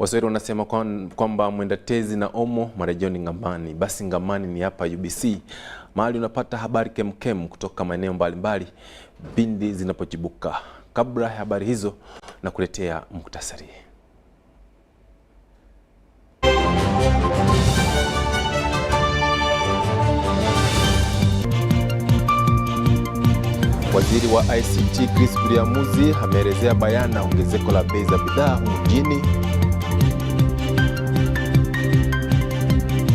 Waswahili wanasema kwamba mwenda tezi na omo marejeo ni ngamani. Basi ngamani ni hapa UBC, mahali unapata habari kemkem kutoka maeneo mbalimbali pindi zinapochibuka. Kabla ya habari hizo na kuletea muktasari. Waziri wa ICT Chris Biliamuzi ameelezea bayana ongezeko la bei za bidhaa mjini.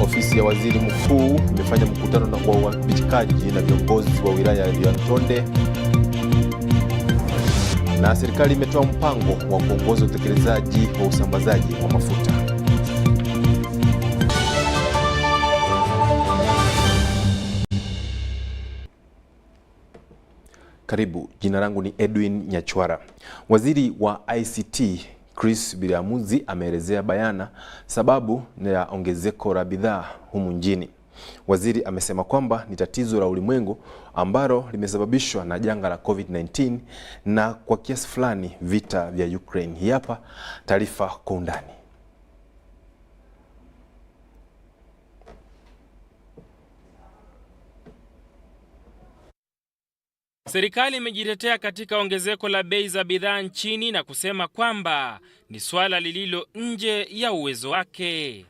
Ofisi ya waziri mkuu imefanya mkutano na uwajibikaji na viongozi wa wilaya ya Lyantonde. Na serikali imetoa mpango wa kuongoza utekelezaji wa usambazaji wa mafuta. Karibu, jina langu ni Edwin Nyachwara. Waziri wa ICT Chris Biliamuzi ameelezea bayana sababu ya ongezeko la bidhaa humu nchini. Waziri amesema kwamba ni tatizo la ulimwengu ambalo limesababishwa na janga la COVID-19 na kwa kiasi fulani vita vya Ukraine. Hii hapa taarifa kwa undani. Serikali imejitetea katika ongezeko la bei za bidhaa nchini na kusema kwamba ni swala lililo nje ya uwezo wake.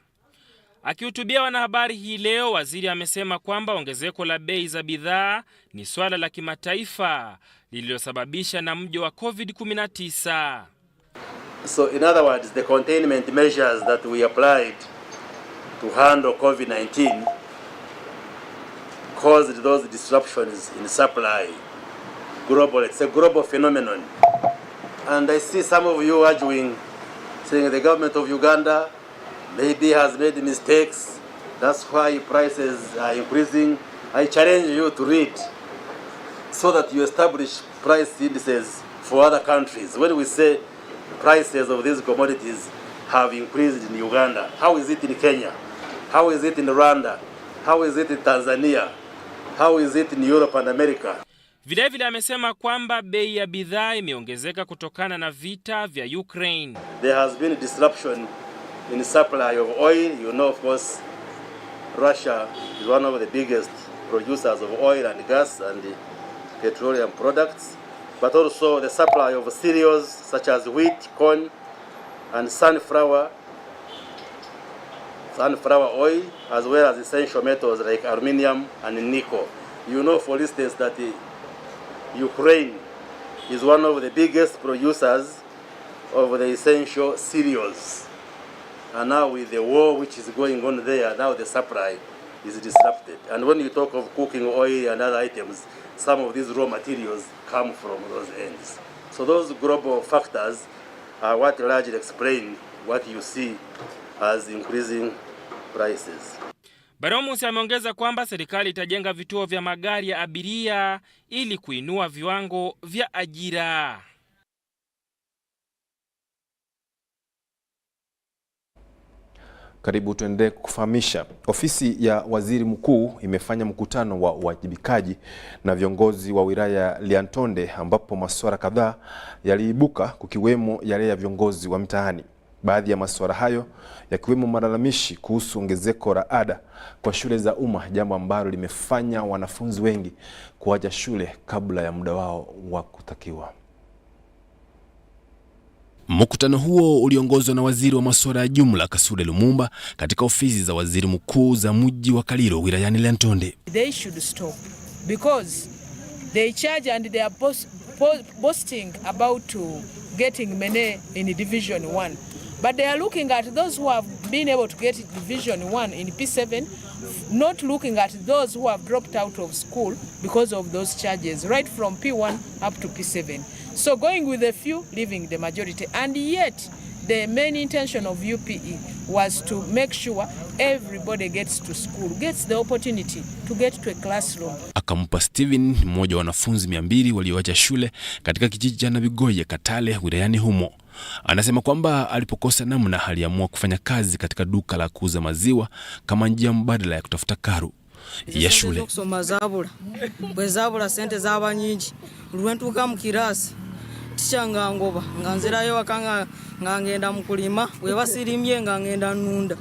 Akihutubia wanahabari hii leo, waziri amesema kwamba ongezeko la bei za bidhaa ni swala la kimataifa lililosababisha na mjo wa COVID-19. So in other words, the containment measures that we applied to handle COVID-19 caused those disruptions in supply. Global, it's a global phenomenon. And I see some of you arguing, saying the government of Uganda maybe has made mistakes, that's why prices are increasing. I challenge you to read so that you establish price indices for other countries. When we say prices of these commodities have increased in Uganda, how is it in Kenya? How is it in Rwanda? How is it in Tanzania? How is it in Europe and America? Vilevile amesema kwamba bei ya bidhaa imeongezeka kutokana na vita vya Ukraine. There has been a disruption in the supply of oil. You know, of course, Russia is one of the biggest producers of oil and gas and petroleum products, but also the supply of cereals such as wheat, corn, and sunflower oil, as well as essential metals like aluminum and nickel. You know, for instance, that Ukraine is one of the biggest producers of the essential cereals. And now with the war which is going on there, now the supply is disrupted. And when you talk of cooking oil and other items, some of these raw materials come from those ends. So those global factors are what largely explain what you see as increasing prices. Biliamuzi ameongeza kwamba serikali itajenga vituo vya magari ya abiria ili kuinua viwango vya ajira. Karibu tuendelee kufahamisha. Ofisi ya waziri mkuu imefanya mkutano wa uwajibikaji na viongozi wa wilaya ya Lyantonde ambapo masuala kadhaa yaliibuka kukiwemo yale ya viongozi wa mitaani. Baadhi ya masuala hayo yakiwemo malalamishi kuhusu ongezeko la ada kwa shule za umma, jambo ambalo limefanya wanafunzi wengi kuacha shule kabla ya muda wao wa kutakiwa. Mkutano huo uliongozwa na waziri wa masuala ya jumla Kasule Lumumba katika ofisi za waziri mkuu za mji wa Kaliro wilayani Lyantonde. They should stop because they charge and they are boasting about getting money in Division 1. But they are looking at those who have been able to get Division 1 in P7, not looking at those who have dropped out of school because of those charges, right from P1 up to P7. So going with a few, leaving the majority. And yet, the main intention of UPE was to make sure everybody gets to school, gets the opportunity to get to a classroom. Akampa Steven, mmoja wa wanafunzi 200 walioacha shule katika kijiji cha Nabigoye Katale wilayani humo. Anasema kwamba alipokosa namna aliamua kufanya kazi katika duka la kuuza maziwa kama njia mbadala ya kutafuta karo ya shule. Kusoma zabura. Bwe zabura sente zaba nyingi. Lwentuka mu kirasi. Tichanga ngoba. Nganzirayo wakanga ngangenda mkulima webasirimye ngangenda nunda.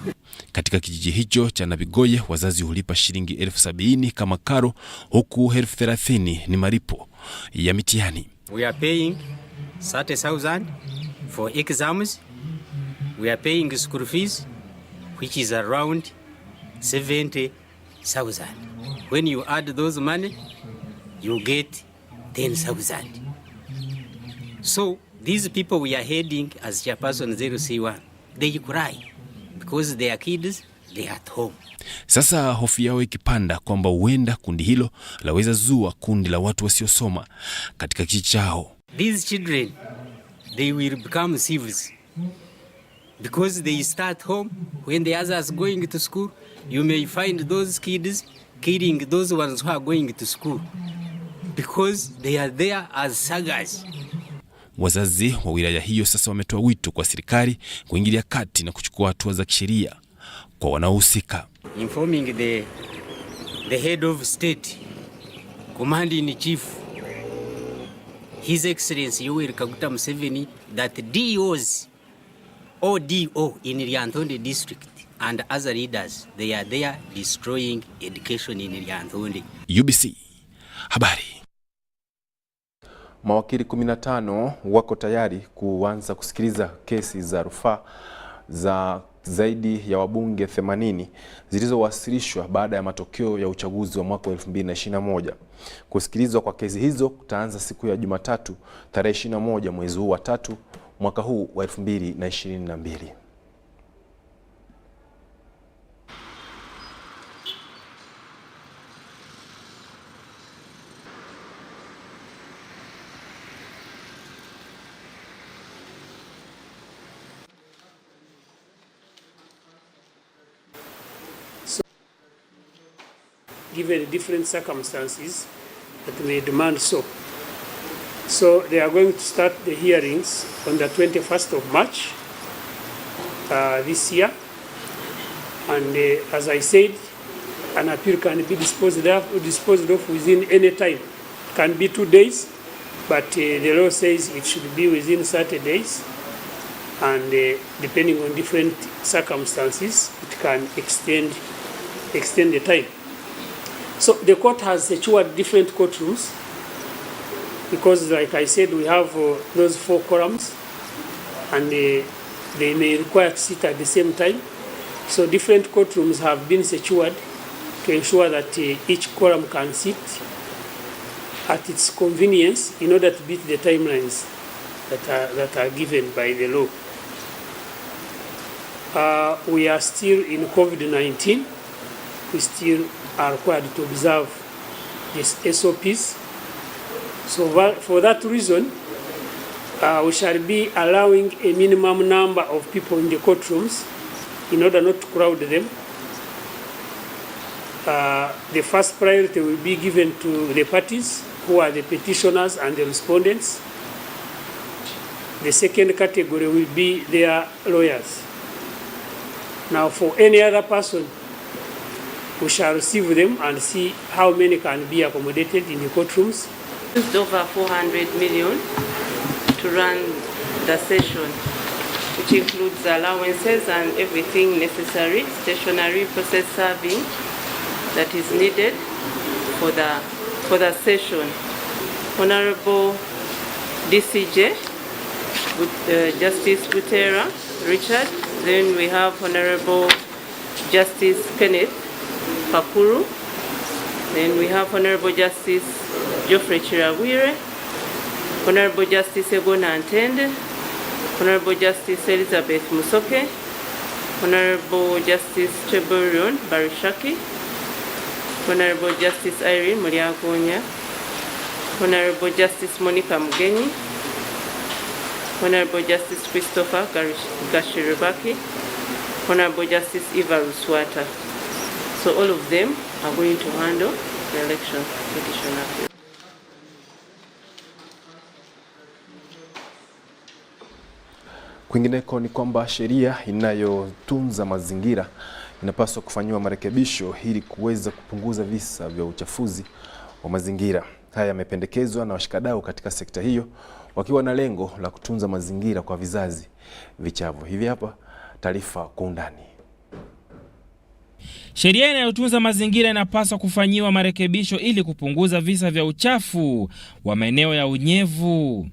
Katika kijiji hicho cha Nabigoye wazazi hulipa shilingi 70,000 kama karo, huku 30,000 ni malipo ya mitihani. We are paying 30,000 for exams. We are paying school fees, which is around 70,000. When you add those money, you get 10,000. So these people we are heading as chairperson 0C1, they cry because their kids, they are at home. Sasa hofu yao ikipanda kwamba huenda kundi hilo laweza zua kundi la watu wasiosoma katika kijiji chao. These children, they will become thieves because they start home. When the others going to school, you may find those kids killing those ones who are going to school because they are there as sagas. Wazazi wa wilaya hiyo sasa wametoa wito kwa serikali kuingilia kati na kuchukua hatua za kisheria kwa wanaohusika. Informing the head of state, commander in chief, His Excellency Yoweri Kaguta Museveni, that DOs or DO in Lyantonde district and other leaders, they are there destroying education in Lyantonde. UBC Habari. Mawakili 15 wako tayari kuanza kusikiliza kesi za rufaa za zaidi ya wabunge 80 zilizowasilishwa baada ya matokeo ya uchaguzi wa mwaka 2021. Kusikilizwa kwa kesi hizo kutaanza siku ya Jumatatu tarehe 21 mwezi huu wa 3 mwaka huu wa 2022. Given different circumstances that may demand so. So they are going to start the hearings on the 21st of March this year. And as I said, an appeal can be disposed of within any time. It can be 2 days, but the law says it should be within 30 days. And depending on different circumstances, it can extend the time. So the court has secured different courtrooms because, like I said, we have those 4 quorums, and they may require to sit at the same time. So different courtrooms have been secured to ensure that each quorum can sit at its convenience in order to beat the timelines that are given by the law. We are still in COVID-19. We still are required to observe these SOPs. So for that reason, we shall be allowing a minimum number of people in the courtrooms in order not to crowd them. The first priority will be given to the parties, who are the petitioners and the respondents. The second category will be their lawyers. Now, for any other person, we shall receive them and see how many can be accommodated in the courtrooms. Used over 400 million to run the session, which includes allowances and everything necessary, stationary process serving that is needed for the session. Honorable DCJ, Justice Butera Richard. Then we have Honorable Justice Kenneth Pakuru. Then we have Honorable Justice Geoffrey Chiragwire, Honorable Justice Egona Antende, Honorable Justice Elizabeth Musoke, Honorable Justice Cheburion Barishaki, Honorable Justice Irene Muriagonya, Honorable Justice Monica Mugenyi, Honorable Justice Christopher Gashiribaki, Honorable Justice Eva Ruswata. So all of them are going to handle the election petition appeal. Kwingineko ni kwamba sheria inayotunza mazingira inapaswa kufanyiwa marekebisho ili kuweza kupunguza visa vya uchafuzi wa mazingira. Haya yamependekezwa na washikadau katika sekta hiyo wakiwa na lengo la kutunza mazingira kwa vizazi vichavyo. Hivi hapa taarifa kwa undani. Sheria inayotunza mazingira inapaswa kufanyiwa marekebisho ili kupunguza visa vya uchafu wa maeneo ya unyevu.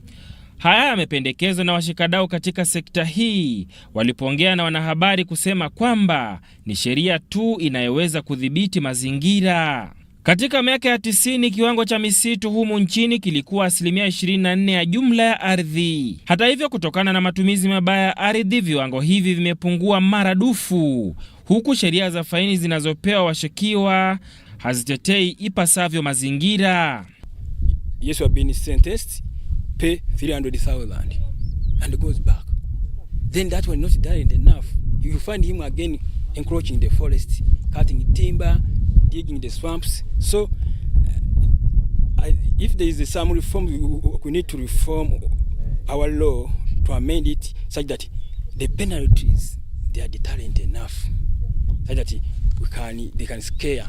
Haya yamependekezwa na washikadau katika sekta hii walipoongea na wanahabari kusema kwamba ni sheria tu inayoweza kudhibiti mazingira. Katika miaka ya 90 kiwango cha misitu humu nchini kilikuwa 24% ya jumla ya ardhi. Hata hivyo, kutokana na matumizi mabaya ya ardhi, viwango hivi vimepungua maradufu, huku sheria za faini zinazopewa washukiwa hazitetei ipasavyo mazingira. Yes, we have been sentenced, pay 300,000 and goes back. Then that was not done enough. You find him again encroaching the forest, cutting timber, digging the swamps. So if there is some reform, we need to reform our law to amend it such that the penalties, they are deterrent enough, so that they can scare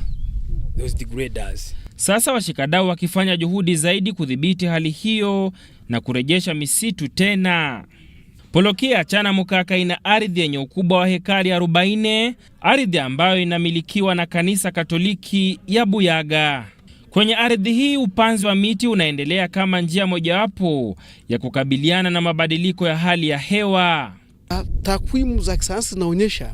those degraders. Sasa washikadau wakifanya juhudi zaidi kudhibiti hali hiyo na kurejesha misitu tena. Polokia Chana Mukaka ina ardhi yenye ukubwa wa hekari 40, ardhi ambayo inamilikiwa na kanisa Katoliki ya Buyaga. Kwenye ardhi hii upanzi wa miti unaendelea kama njia mojawapo ya kukabiliana na mabadiliko ya hali ya hewa. Takwimu za kisayansi zinaonyesha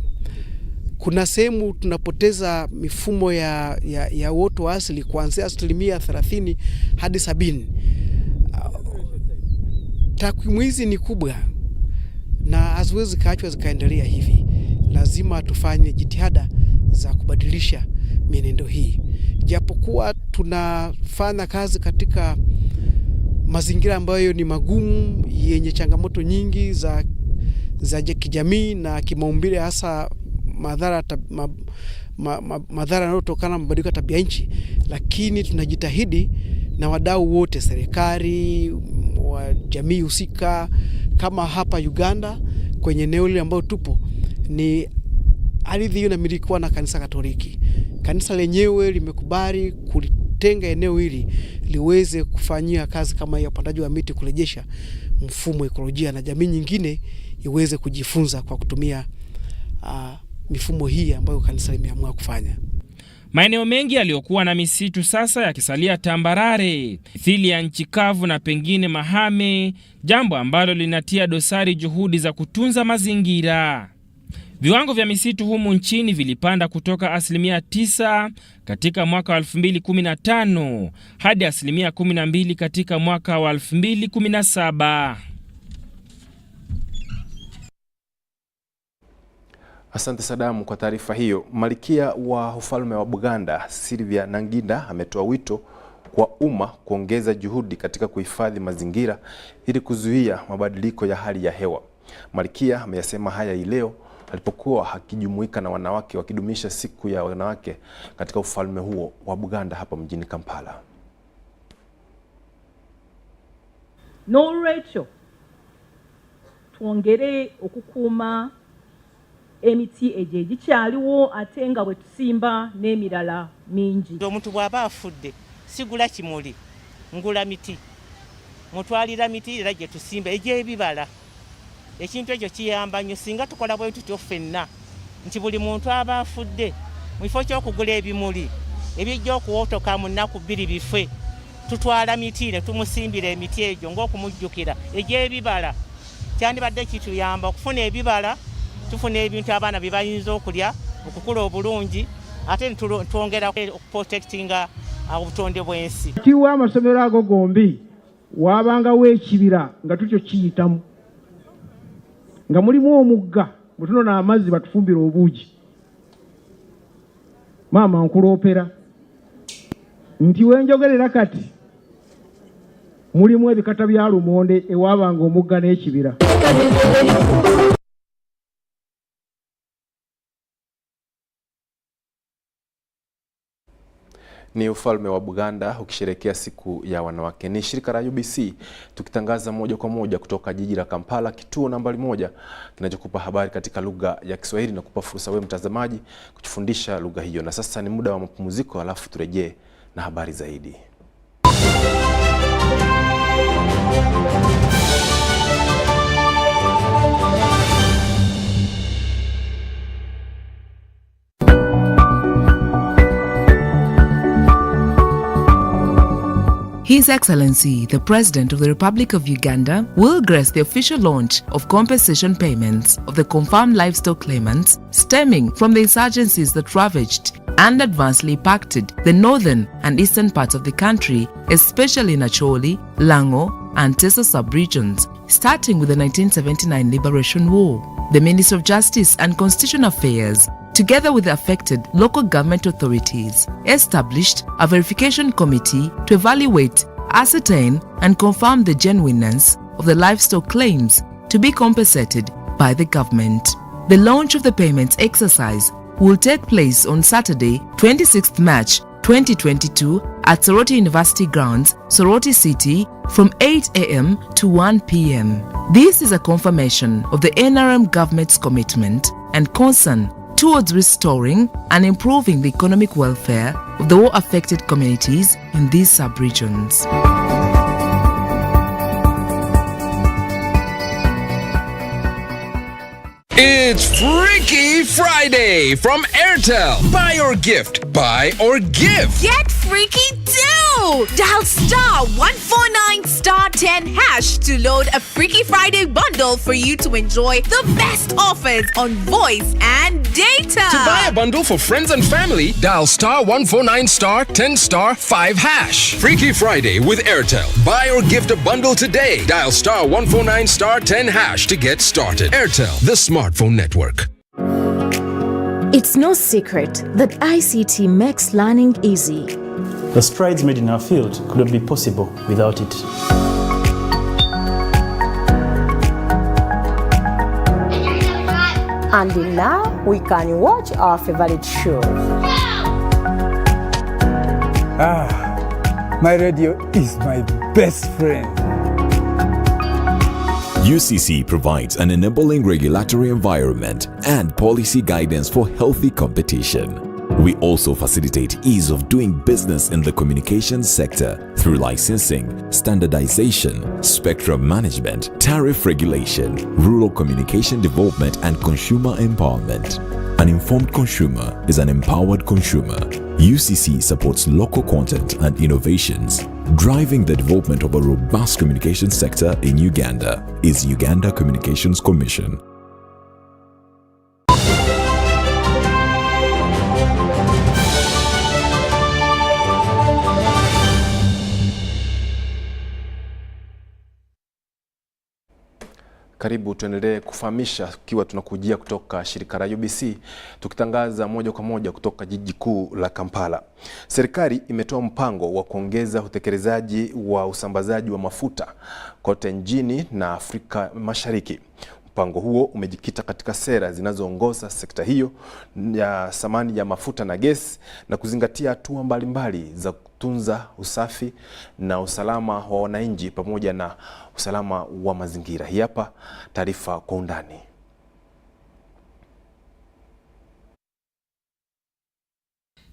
kuna sehemu tunapoteza mifumo ya uoto wa asili kuanzia 30% hadi 70. Takwimu hizi ni kubwa na haziwezi kaachwa zikaendelea hivi. Lazima tufanye jitihada za kubadilisha mienendo hii. Japokuwa tunafanya kazi katika mazingira ambayo ni magumu, yenye changamoto nyingi za kijamii na kimaumbile, hasa madhara yanayotokana na mabadiliko ya tabia nchi, lakini tunajitahidi na wadau wote, serikali, wa jamii husika, kama hapa Uganda kwenye eneo lile ambao tupo ni ardhi hiyo inamilikiwa na kanisa Katoliki. Kanisa lenyewe limekubali kulitenga eneo hili liweze kufanyia kazi kama ya upandaji wa miti, kurejesha mfumo ekolojia, na jamii nyingine iweze kujifunza kwa kutumia mifumo hii ambayo kanisa limeamua kufanya. Maeneo mengi yaliyokuwa na misitu sasa yakisalia tambarare, mithili ya nchi kavu na pengine mahame, jambo ambalo linatia dosari juhudi za kutunza mazingira. Viwango vya misitu humu nchini vilipanda kutoka 9% katika mwaka wa 2015 hadi 12% katika mwaka wa 2017. Asante Sadamu kwa taarifa hiyo. Malkia wa ufalme wa Buganda, Sylvia Nanginda, ametoa wito kwa umma kuongeza juhudi katika kuhifadhi mazingira ili kuzuia mabadiliko ya hali ya hewa. Malkia ameyasema haya hii leo alipokuwa akijumuika na wanawake wakidumisha siku ya wanawake katika ufalme huo wa Buganda hapa mjini Kampala. No Rachel, tuongere okukuma emiti ejeji kyaliwo atenga bwe tusimba n'emirala mingi. Omuntu bw'aba afudde sigula kimuli, ngula miti, mutwalira miti era gye tusimba egy'ebibala. Ekintu ekyo kiyamba nnyo singa tukola bwe tutyo ffenna nti buli muntu aba afudde mu kifo ky'okugula ebimuli ebijja okuwotoka mu nnaku 2 bife, tutwala miti ne tumusimbira emiti egyo ng'okumujjukira egy'ebibala. Kyandibadde kituyamba okufuna ebibala, tufuna ebintu abaana bye bayinza okulya okukula obulungi, ate twongera okuprotectinga obutonde bw'ensi. Kiwa amasomero ago gombi wabangawo ekibira nga tutyo kiyitamu, nga mulimu omugga mutunona amazzi batufumbira obuugi. Maama nkuloopera nti wenjogerera kati mulimu ebikata bya lumonde ewabanga omugga n'ekibira. Ni ufalme wa Buganda ukisherehekea siku ya wanawake. Ni shirika la UBC tukitangaza moja kwa moja kutoka jiji la Kampala, kituo nambari 1 kinachokupa habari katika lugha ya Kiswahili na kupa fursa wewe mtazamaji kujifundisha lugha hiyo. Na sasa ni muda wa mapumziko, alafu turejee na habari zaidi. His Excellency, the President of the Republic of Uganda, will grace the official launch of compensation payments of the confirmed livestock claimants stemming from the insurgencies that ravaged and adversely impacted the northern and eastern parts of the country, especially Nacholi, Lango, and Teso sub-regions, starting with the 1979 Liberation War. The Minister of Justice and Constitutional Affairs, together with the affected local government authorities, established a verification committee to evaluate, ascertain, and confirm the genuineness of the livestock claims to be compensated by the government. The launch of the payments exercise will take place on Saturday, 26th March 2022 at Soroti University Grounds, Soroti City, from 8 a.m. to 1 p.m. This is a confirmation of the NRM government's commitment and concern towards restoring and improving the economic welfare of the war-affected communities in these sub-regions. It's Freaky Friday from Airtel. Buy or gift. Buy or give. Get freaky too! Dial *149*10# to load a Freaky Friday bundle for you to enjoy the best offers on voice and data. To buy a bundle for friends and family, dial *149*10*5#. Freaky Friday with Airtel. Buy or gift a bundle today. Dial *149*10# to get started. Airtel, the smartphone network. It's no secret that ICT makes learning easy. The strides made in our field couldn't be possible without it. And now we can watch our favorite shows. My radio is my best friend. UCC provides an enabling regulatory environment and policy guidance for healthy competition. We also facilitate ease of doing business in the communications sector through licensing, standardization, spectrum management, tariff regulation, rural communication development, and consumer empowerment. An informed consumer is an empowered consumer. UCC supports local content and innovations. Driving the development of a robust communication sector in Uganda is Uganda Communications Commission. Karibu tuendelee kufahamisha kiwa tunakujia kutoka shirika la UBC, tukitangaza moja kwa moja kutoka jiji kuu la Kampala. Serikali imetoa mpango wa kuongeza utekelezaji wa usambazaji wa mafuta kote nchini na Afrika Mashariki. Mpango huo umejikita katika sera zinazoongoza sekta hiyo ya samani ya mafuta na gesi na kuzingatia hatua mbalimbali za kutunza usafi na usalama wa wananchi pamoja na usalama wa mazingira. Hii hapa taarifa kwa undani.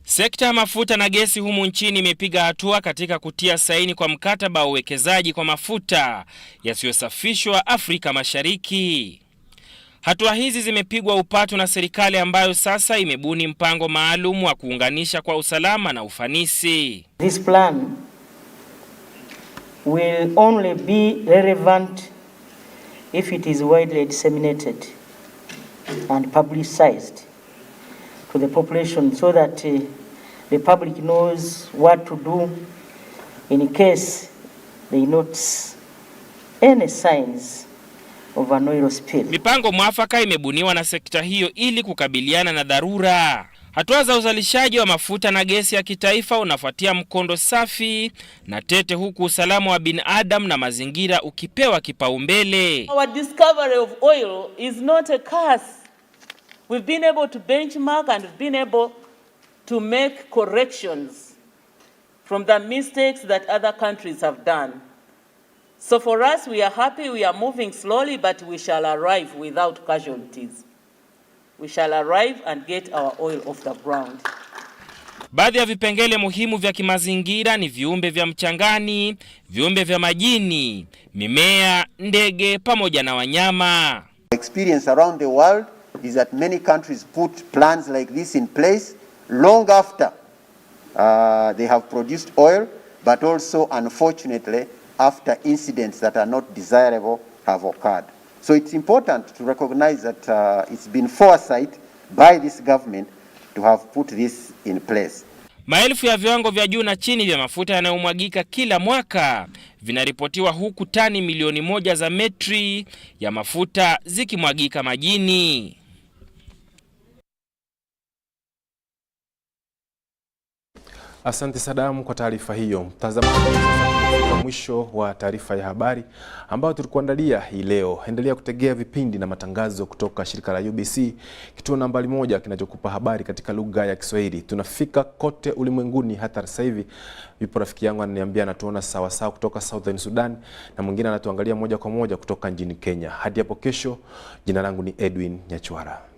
Sekta ya mafuta na gesi humu nchini imepiga hatua katika kutia saini kwa mkataba wa uwekezaji kwa mafuta yasiyosafishwa Afrika Mashariki. Hatua hizi zimepigwa upatu na serikali ambayo sasa imebuni mpango maalum wa kuunganisha kwa usalama na ufanisi. This plan will only be relevant if it is widely disseminated and publicized to the population so that the public knows what to do in case they notice any signs of an oil spill. Mipango mwafaka imebuniwa na sekta hiyo ili kukabiliana na dharura. Hatua za uzalishaji wa mafuta na gesi ya kitaifa unafuatia mkondo safi na tete, huku usalama wa binadamu na mazingira ukipewa kipaumbele. Our discovery of oil is not a curse. We've been able to benchmark and we've been able to make corrections from the mistakes that other countries have done. So for us, we are happy, we are moving slowly, but we shall arrive without casualties. We shall arrive and get our oil off the ground. Baadhi ya vipengele muhimu vya kimazingira ni viumbe vya mchangani, viumbe vya majini, mimea, ndege pamoja na wanyama. Experience around the world is that many countries put plans like this in place long after they have produced oil, but also, unfortunately, after incidents that are not desirable have occurred. So it's important to recognize that it's been foresight by this government to have put this in place. Maelfu ya viwango vya juu na chini vya mafuta yanayomwagika kila mwaka vinaripotiwa, huku tani milioni 1 za metri ya mafuta zikimwagika majini. Asante Sadamu kwa taarifa hiyo. Mtazamaji, sasa mwisho wa taarifa ya habari ambayo tulikuandalia hii leo. Endelea kutegea vipindi na matangazo kutoka shirika la UBC, kituo nambari 1 kinachokupa habari katika lugha ya Kiswahili. Tunafika kote ulimwenguni. Hata sasa hivi yupo rafiki yangu ananiambia anatuona sawa sawa kutoka Southern Sudan, na mwingine anatuangalia moja kwa moja kutoka nchini Kenya. Hadi hapo kesho, jina langu ni Edwin Nyachwara.